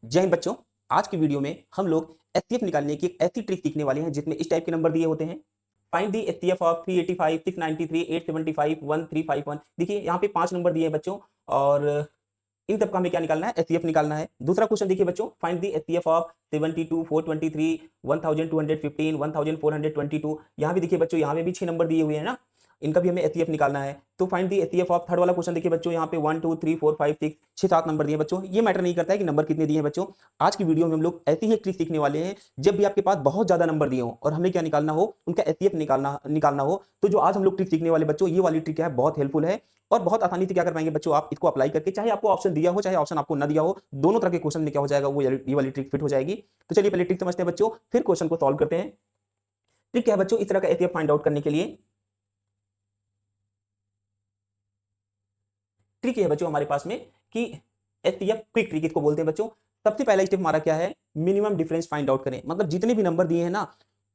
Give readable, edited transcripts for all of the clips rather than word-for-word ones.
जय हिंद बच्चों। आज की वीडियो में हम लोग एचसीएफ निकालने की एक ऐसी ट्रिक सीखने वाले हैं जिसमें इस टाइप के नंबर दिए होते हैं। Find the HCF of 385, 693, 875, 1351। देखिए यहाँ पे 5 नंबर दिए हैं बच्चों और इन सबका हमें क्या निकालना है, एचसीएफ निकालना है। दूसरा क्वेश्चन देखिए बच्चों, फाइंड दी एचसीएफ ऑफ 72, 423, 1215, 1422। यहाँ भी देखिए बच्चों, यहाँ पे भी 6 नंबर दिए हुए हैं ना, इनका भी हमें एचसीएफ निकालना है। तो find the HCF of third वाला क्वेश्चन देखिए बच्चों, यहाँ पे 1 2 3 4 5 6 6 7 नंबर दिए हैं बच्चों। ये मैटर नहीं करता है कि नंबर कितने दिए हैं बच्चों। आज की वीडियो में हम लोग ऐसी ही एक ट्रिक सीखने वाले हैं, जब भी आपके पास बहुत ज्यादा नंबर दिए हो और हमें क्या निकालना हो, उनका एचसीएफ निकालना हो, तो जो आज हम लोग ट्रिक सीखने वाले बच्चों, ये वाली ट्रिक है, बहुत हेल्पफुल है और बहुत आसानी से क्या कर पाएंगे बच्चों, आप इसको अप्लाई करके, चाहे आपको ऑप्शन दिया हो चाहे ऑप्शन आपको ना दिया हो, दोनों तरह के क्वेश्चन में क्या हो जाएगा, वो ये वाली ट्रिक फिट हो जाएगी। तो चलिए पहले ट्रिक समझते हैं बच्चों, फिर क्वेश्चन को सॉल्व करते हैं। ट्रिक क्या है बच्चों, इस तरह का एचसीएफ फाइंड आउट करने के लिए ट्रिक है बच्चों हमारे पास में कि एचसीएफ क्विक ट्रिक इसको बोलते हैं बच्चों। सबसे पहला स्टेप हमारा क्या है, मिनिमम डिफरेंस फाइंड आउट करें। मतलब जितने भी नंबर दिए हैं ना,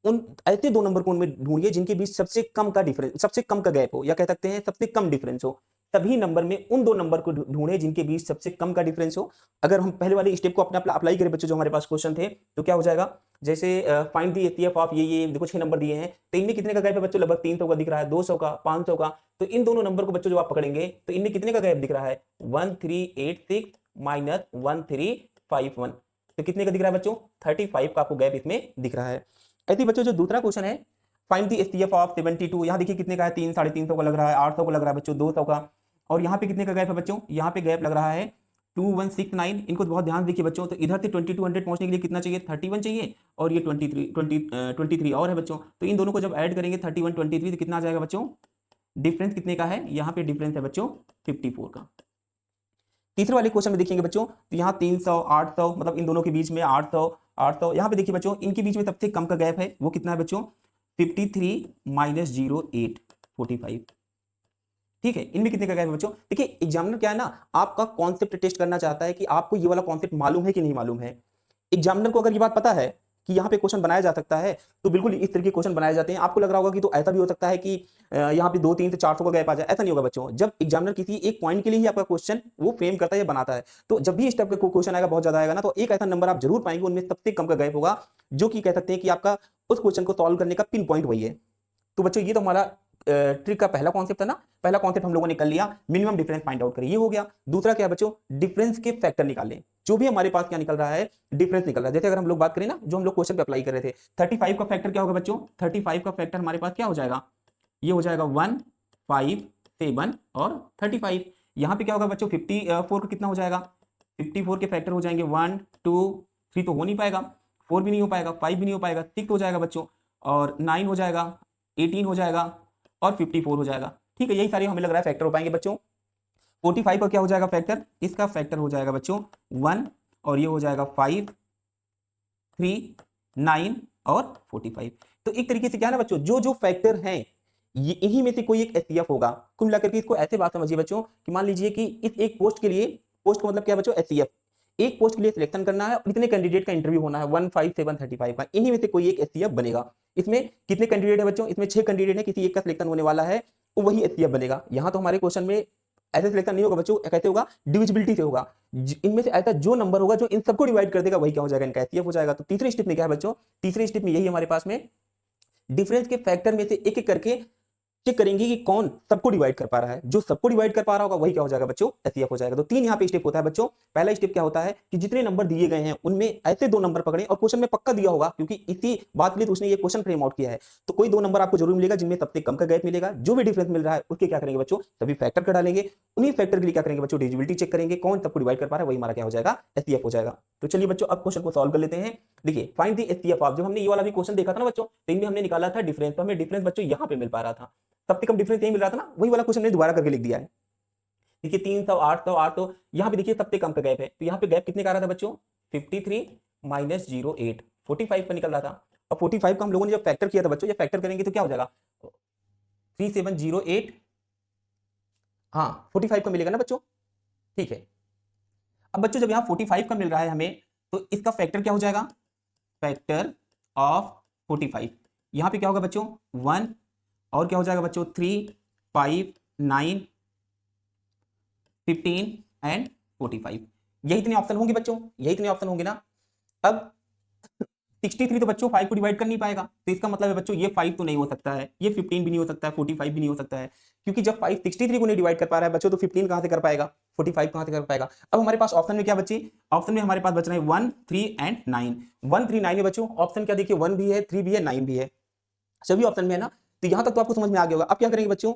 उन ऐसे दो नंबर को उनमें ढूंढिए जिनके बीच सबसे कम का डिफरेंस, सबसे कम का गैप हो, या कह सकते हैं सबसे कम डिफरेंस हो। सभी नंबर में उन दो नंबर को ढूंढे जिनके बीच सबसे कम का डिफरेंस हो। अगर हम पहले वाले स्टेप को अपना अप्लाई करें बच्चों, जो हमारे पास क्वेश्चन थे, तो क्या हो जाएगा, जैसे फाइंड दी एचसीएफ ऑफ ये देखो 6 नंबर दिए हैं, तो इनमें कितने का गैप है बच्चों, लगभग 300 का दिख रहा है, 200 का, 500 का। तो इन दोनों नंबर को बच्चों जब आप पकड़ेंगे तो इनमें कितने का गैप दिख रहा है, 1386 माइनस 1351। तो कितने का दिख रहा है बच्चों, 35 का आपको गैप इसमें दिख रहा है। ऐसे ही बच्चों जो दूसरा क्वेश्चन है, फाइंड दी एचसीएफ ऑफ 72। यहाँ देखिए कितने का है, 3 350 का लग रहा है, 800 का लग रहा है बच्चों, 200 का। और यहाँ पे कितने का गैप है बच्चों, यहाँ पे गैप लग रहा है 2169। इनको बहुत ध्यान देखिए बच्चों, तो इधर से 2200 पहुंचने के लिए कितना चाहिए, 31 चाहिए, और ये 23 और है बच्चों। तो इन दोनों को जब ऐड करेंगे 31 23, तो कितना आ जाएगा बच्चों, डिफरेंस कितने का है, यहाँ पे डिफरेंस है बच्चों 54 का। तीसरे वाले क्वेश्चन में देखेंगे बच्चों, तो यहाँ 300 800, मतलब इन दोनों के बीच में 800 800। यहाँ पे देखिए बच्चों, इनके बीच में सबसे कम का गैप है, वो कितना है बच्चों, 53 माइनस 08 45। ठीक है, इनमें कितने का गैप है बच्चों। देखिए एग्जामिनर क्या है ना, आपका कॉन्सेप्ट टेस्ट करना चाहता है कि आपको ये वाला कॉन्सेप्ट मालूम है कि नहीं मालूम है। एग्जामिनर को अगर ये बात पता है कि यहाँ पे क्वेश्चन बनाया जा सकता है, तो बिल्कुल इस तरह के क्वेश्चन बनाए जाते हैं। आपको लग रहा होगा कि तो ऐसा भी हो सकता है कि यहाँ पे 2 3 से 400 का गैप आ जाए, ऐसा नहीं होगा बच्चों। जब एग्जामिनर किसी एक पॉइंट के लिए ही आपका क्वेश्चन वो फ्रेम करता है या बनाता है, तो जब भी इस टाइप का क्वेश्चन आएगा, बहुत ज्यादा आएगा ना, तो एक ऐसा नंबर आप जरूर पाएंगे उनमें सबसे कम का गैप होगा, जो कि कह सकते हैं कि आपका उस क्वेश्चन को सॉल्व करने का पिन पॉइंट वही है। तो बच्चों ये तो हमारा ट्रिक का पहला कॉन्सेप्ट है ना। पहला कॉन्सेप्ट हम लोगों ने कर लिया, मिनिमम डिफरेंस फाइंड आउट करें, ये हो गया। दूसरा क्या बच्चों, डिफरेंस के फैक्टर निकालें। जो भी हमारे पास क्या निकल रहा है, डिफरेंस निकल रहा है। जैसे अगर हम लोग बात करें ना, जो हम लोग क्वेश्चन पे अप्लाई कर रहे थे, 35 का फैक्टर क्या होगा बच्चों, 35 का फैक्टर हमारे पास क्या हो जाएगा, ये हो जाएगा 1 5 7 और 35। यहाँ पे क्या होगा बच्चों, 54 का कितना हो जाएगा, 54 के फैक्टर हो जाएंगे 1 2 3, तो हो नहीं पाएगा, 4 भी नहीं हो पाएगा, 5 भी नहीं हो पाएगा, 6 हो जाएगा बच्चों, और 9 हो जाएगा, 18 हो जाएगा, और 54 हो जाएगा। ठीक है, यही सारे हमें लग रहा है फैक्टर हो पाएंगे बच्चों। 45 का क्या हो जाएगा फैक्टर, इसका फैक्टर हो जाएगा बच्चों 1, और ये हो जाएगा 5 3 9 और 45। तो एक तरीके से क्या है ना बच्चों, जो जो फैक्टर हैं, ये इन्हीं में से कोई एक एचसीएफ होगा। कुल मिलाकर के इसको ऐसे बात समझिए बच्चों कि मान लीजिए कि इस एक पोस्ट के लिए, पोस्ट का मतलब क्या है बच्चों, एचसीएफ, एक पोस्ट के लिए सिलेक्शन करना है और इतने कैंडिडेट का इंटरव्यू होना है, 1 5 7 35 का, इन्हीं में से कोई एक एचसीएफ बनेगा। इसमें कितने कैंडिडेट है बच्चों, इसमें 6 कैंडिडेट है, किसी एक का सिलेक्शन होने वाला है, तो वही एचसीएफ बनेगा। यहां तो हमारे क्वेश्चन में ऐसे सिलेक्शन नहीं होगा बच्चों, कैसे होगा, डिविजिबिलिटी से होगा। इनमें से ऐसा जो नंबर होगा जो इन सबको डिवाइड कर देगा, वही क्या हो जाएगा, इनका एचसीएफ हो जाएगा। तो तीसरे स्टेप में क्या है बच्चों, तीसरे स्टेप में यही हमारे पास में डिफरेंस के फैक्टर में से एक एक करके चेक करेंगे कि कौन सबको डिवाइड कर पा रहा है। जो सबको डिवाइड कर पा रहा होगा वही क्या हो जाएगा बच्चों, एचसीएफ हो जाएगा। तो 3 यहाँ पे स्टेप होता है बच्चों। पहला स्टेप क्या होता है कि जितने नंबर दिए गए हैं उनमें ऐसे 2 नंबर पकड़ें, और क्वेश्चन में पक्का दिया होगा क्योंकि इसी बात के लिए तो उसने ये क्वेश्चन फ्रेम आउट किया है। तो कोई 2 नंबर आपको जरूर मिलेगा जिनमें सबसे कम का गैप मिलेगा। जो भी डिफरेंस मिल रहा है उसके क्या करेंगे बच्चों, सभी फैक्टर का डालेंगे। उन्हीं फैक्टर के लिए क्या करेंगे बच्चों, डिविजिबिलिटी चेक करेंगे, कौन सबको डिवाइड कर पा रहा है, वही हमारा क्या हो जाएगा, एचसीएफ हो जाएगा। तो चलिए बच्चों अब क्वेश्चन को सॉल्व कर लेते हैं। देखिए फाइंड द एचसीएफ ऑफ, जब हमने ये वाला भी क्वेश्चन देखा था ना बच्चों, तो इनमें हमने निकाला था डिफरेंस, तो हमें डिफरेंस बच्चों यहाँ पे मिल पा रहा था, सबसे कम डिफरेंस यही मिल रहा था ना, वही वाला क्वेश्चन मैंने दोबारा करके लिख दिया है। देखिए 300 800 800, यहाँ पे देखिए सबसे कम का गैप है, तो यहाँ पे गैप कितने का आ रहा था बच्चों, 53 माइनस 08 45 का निकल रहा था। और 45 का हम लोगों ने जब फैक्टर किया था बच्चों, जब फैक्टर करेंगे तो क्या हो जाएगा, 3708, हाँ 45 का मिलेगा ना बच्चों। ठीक है, अब बच्चों जब यहाँ 45 का मिल रहा है हमें, तो इसका फैक्टर क्या हो जाएगा, फैक्टर ऑफ 45, यहाँ पे क्या होगा बच्चों 1, और क्या हो जाएगा बच्चों 3 5 9 15 एंड 45। यही इतने ऑप्शन होंगे बच्चों, यही इतने ऑप्शन होंगे ना। अब 63 तो बच्चों 5 को डिवाइड कर नहीं पाएगा, तो इसका मतलब है बच्चों ये 5 तो नहीं हो सकता है, ये 15 भी नहीं हो सकता है, 45 भी नहीं हो सकता है, क्योंकि जब 5 63 को नहीं डिवाइड कर पा रहा है बच्चों, तो 15 कहां से कर पाएगा, 45 कहां से कर पाएगा। अब हमारे पास ऑप्शन में क्या बची, ऑप्शन में हमारे पास बच रहे हैं 1 3 एंड 9। 1 3 9 है बच्चों, ऑप्शन क्या देखिए 1 भी है, 3 भी है, 9 भी है, सभी ऑप्शन में है ना। तो यहां तक तो आपको समझ में आ गया होगा। अब क्या करेंगे बच्चों,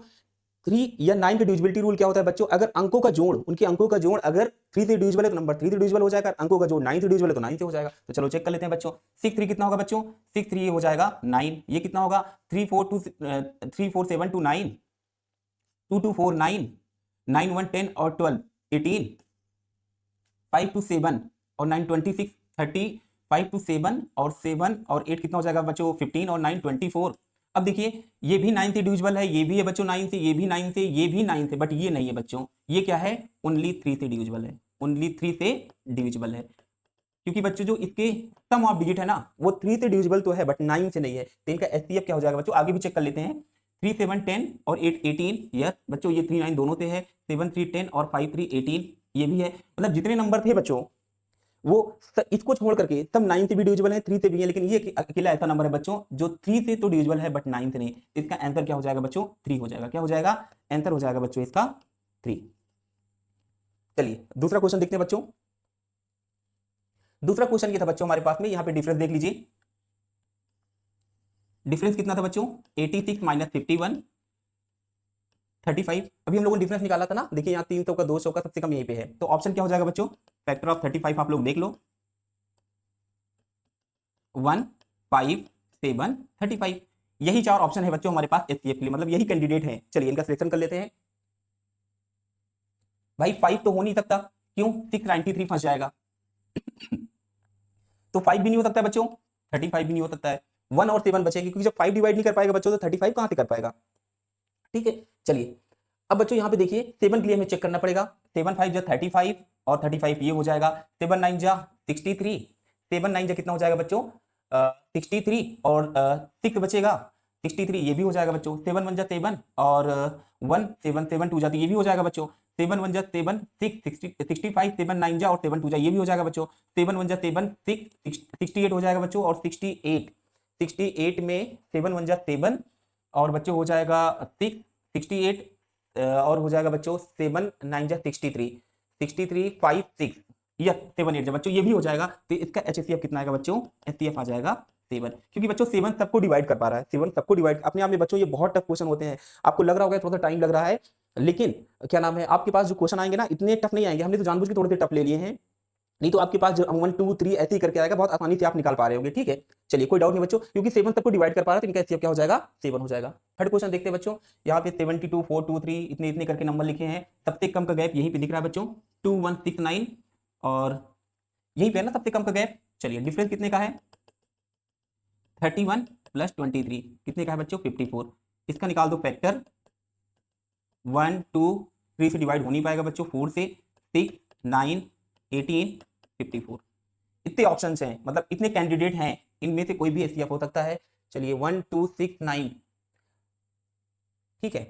3 या 9 का डिविजिबिलिटी रूल क्या होता है बच्चों, अगर अंकों का जोड़, उनके अंकों का जोड़ अगर 3 से डिविजिबल है तो नंबर 3 से डिविजिबल हो जाएगा, अंकों का जोड़ 9 से डिविजिबल है तो 9 से हो जाएगा। तो चलो चेक कर लेते हैं बच्चों, 6 3 कितना होगा बच्चों, 6 3 हो जाएगा 9, ये कितना होगा 3 4 2 3 4 7 2 9, 2 2 4 9, 9 1 10 और 12 18, 5 2 7 और 9 26 30, 5 2 7 और 7 और 8 कितना हो जाएगा बच्चों 15 और 9 24। अब देखिए ये भी 9 से डिविजिबल है, ये भी है बच्चों 9 से, ये भी 9 से, ये भी 9 से, बट ये नहीं है बच्चों, ये क्या है ओनली 3 से डिविजिबल है, ओनली 3 से डिविजिबल है, क्योंकि बच्चों जो इसके सम ऑफ डिजिट है ना वो 3 से डिविजिबल तो है बट 9 से नहीं है। तो इनका एचसीएफ क्या हो जाएगा बच्चों, आगे भी चेक कर लेते हैं। 3 7 10 और 8 18, यस बच्चों ये 3 9 दोनों से है, 7 3 10 और 5 3 18, ये भी है। मतलब जितने नंबर थे बच्चों वो इसको छोड़ करके सब 9 से भी डिविजिबल है, 3 से भी है, लेकिन ये अकेला ऐसा नंबर है बच्चों जो 3 से तो डिविजिबल है बट 9 से नहीं। इसका आंसर क्या हो जाएगा बच्चों 3 हो जाएगा, क्या हो जाएगा आंसर हो जाएगा बच्चों इसका 3। चलिए दूसरा क्वेश्चन देखते हैं बच्चों। दूसरा क्वेश्चन ये था बच्चों हमारे पास में, यहां पे डिफरेंस देख लीजिए, डिफरेंस कितना था बच्चों 86 माइनस 51 35। अभी हम लोगों ने डिफरेंस निकाला था ना, देखिए यहाँ 300 का 200 का सबसे कम यहीं पे है, तो ऑप्शन क्या हो जाएगा बच्चों फैक्टर ऑफ 35, आप लोग देख लो 1 5 7 35, यही चार ऑप्शन है बच्चों हमारे पास एचसीएफ के लिए, मतलब यही कैंडिडेट है। चलिए इनका सिलेक्शन कर लेते हैं। भाई 5 तो हो नहीं सकता, क्यों 693 फंस जाएगा तो 5 भी नहीं हो सकता है बच्चों, 35 भी नहीं हो सकता है, 1 और 7 बचेंगे, क्योंकि जब 5 डिवाइड नहीं कर पाएगा बच्चों तो 35 कहां से कर पाएगा। ठीक है चलिए अब बच्चों यहाँ पे देखिए 7 के लिए हमें चेक करना पड़ेगा, 7 5 जा 35 और 35 ये हो जाएगा, 7 9 जा 63, 7 9 जा कितना हो जाएगा बच्चों 63 और 6 बचेगा 63, ये भी हो जाएगा बच्चों, 7 1 जा 7 और 1 7 7 2 जाती ये भी हो जाएगा बच्चों, 7 1 जा 7 6 65, 7 9 जा और 7 2 जा ये भी हो जाएगा बच्चों, 7 1 जा 7 6 68 हो जाएगा बच्चों, और 68 में 7 1 जा 7 और बच्चों हो जाएगा 6 68 और हो जाएगा बच्चों 7 9 जा 63 63 5 6 यस 7 8 जा बच्चों ये भी हो जाएगा। तो इसका एचसीएफ कितना आएगा बच्चों, एचसीएफ आ जाएगा 7, क्योंकि बच्चों 7 सबको डिवाइड कर पा रहा है, 7 सबको डिवाइड अपने आप में बच्चों ये बहुत टफ क्वेश्चन होते हैं, आपको लग रहा होगा थोड़ा सा टाइम लग रहा है, लेकिन क्या नाम है आपके पास जो क्वेश्चन आएंगे ना इतने टफ नहीं आएंगे, हमने तो जानबूझ के थोड़े से टफ ले लिए हैं, नहीं तो आपके पास जो 1 2 3 ऐसे ही करके आएगा, बहुत आसानी से आप निकाल पा रहे होंगे। ठीक है चलिए कोई डाउट नहीं बच्चों, क्योंकि 7 सबको डिवाइड कर पा रहा है तो इनका एचसीएफ क्या हो जाएगा 7 हो जाएगा। थर्ड क्वेश्चन देखते हैं बच्चों, यहाँ पे 72 4 2 3 इतने इतने करके नंबर लिखे हैं, सबसे कम का गैप यहीं पे दिख रहा है बच्चों 2 1 6 9 और यहीं पे है ना सबसे कम का गैप। चलिए डिफरेंस कितने का है 31 प्लस 23 कितने का है बच्चों 54, इसका निकाल दो फैक्टर 1 2 3 से डिवाइड हो नहीं पाएगा बच्चों, 4 से 6 9 18 54, इतने ऑप्शंस हैं, मतलब इतने कैंडिडेट हैं, इनमें से कोई भी एचसीएफ हो सकता है। चलिए 1 2 6 9 ठीक है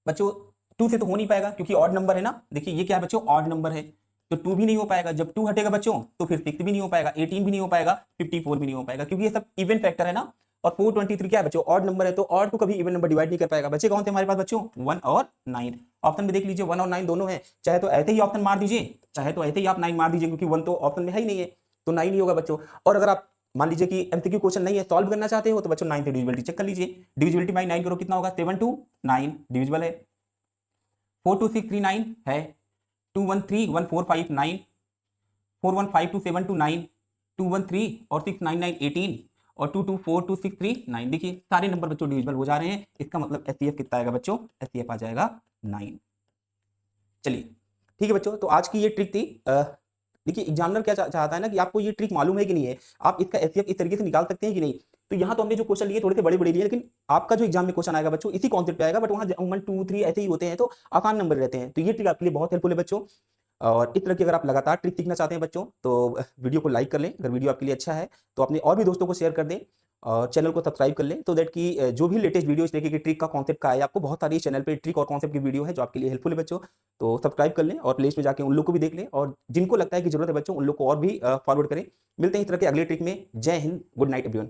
बच्चों 2 से तो हो नहीं पाएगा क्योंकि ऑड नंबर है ना, देखिए ये क्या है बच्चों ऑड नंबर है, तो 2 भी नहीं हो पाएगा, जब 2 हटेगा बच्चों तो फिर 6 भी नहीं हो पाएगा, 18 भी नहीं हो पाएगा, 54 भी नहीं हो पाएगा, क्योंकि ये सब इवन फैक्टर है ना। और 423 क्या है बच्चों ऑड नंबर है, तो ऑड को कभी इवन नंबर डिवाइड नहीं कर पाएगा। बच्चे कौन थे हमारे पास बच्चों 1 और 9, ऑप्शन में देख लीजिए 1 और 9 दोनों है, चाहे तो ऐसे ही ऑप्शन मार दीजिए, चाहे तो ऐसे ही आप 9 मार दीजिए, क्योंकि 1 तो ऑप्शन में है ही नहीं है तो 9 नहीं होगा बच्चों। और अगर आप मान लीजिए कि एमसीक्यू क्वेश्चन नहीं है सॉल्व करना चाहते हो तो बच्चों 9 से डिविजिबिलिटी चेक कर लीजिए, डिविजिबिलिटी बाय 9 करो कितना होगा 7 2 9 डिविजिबल है, 4 2 6 3 9 है, 2 1 3 1 4 5 9, 4 1 5 2 7 2 9, 2 1 3 और 6 9 9 18 और 2 2 4 2 6 3 9, देखिए सारे नंबर बच्चों डिविजिबल हो जा रहे हैं, इसका मतलब एचसीएफ कितना आएगा बच्चों, एचसीएफ आ जाएगा 9। चलिए ठीक है बच्चों, तो आज की ये ट्रिक थी। देखिए एग्जामिनर क्या चाहता है ना कि आपको ये ट्रिक मालूम है कि नहीं है, आप इसका एचसीएफ इस तरीके से निकाल सकते हैं कि नहीं। तो यहाँ तो हमने जो क्वेश्चन लिए थोड़े से बड़े बड़े लिए, लेकिन आपका जो एग्जाम में क्वेश्चन आएगा बच्चों इसी कॉन्सेप्ट पे आएगा, बट वहाँ 1 2 3 ऐसे ही होते हैं तो आसान नंबर रहते हैं। तो ये ट्रिक आपके लिए बहुत हेल्पफुल है बच्चों, और इस तरह की अगर आप लगातार ट्रिक सीखना चाहते हैं बच्चों तो वीडियो को लाइक कर लें, अगर वीडियो आपके लिए अच्छा है तो अपने और भी दोस्तों को शेयर कर दें, और चैनल को सब्सक्राइब कर लें, सो दैट कि जो भी लेटेस्ट वीडियो इस तरीके की ट्रिक का कॉन्सेप्ट का है, आपको बहुत सारी इस चैनल पे ट्रिक और कॉन्सेप्ट की वीडियो है जो आपके लिए हेल्पफुल है बच्चों। तो सब्सक्राइब कर लें और प्लेलिस्ट में जाके उन लोग को भी देख लें, और जिनको लगता है कि जरूरत है बच्चों उन लोग को और भी फॉरवर्ड करें। मिलते हैं इस तरह के अगले ट्रिक में। जय हिंद, गुड नाइट एवरीवन।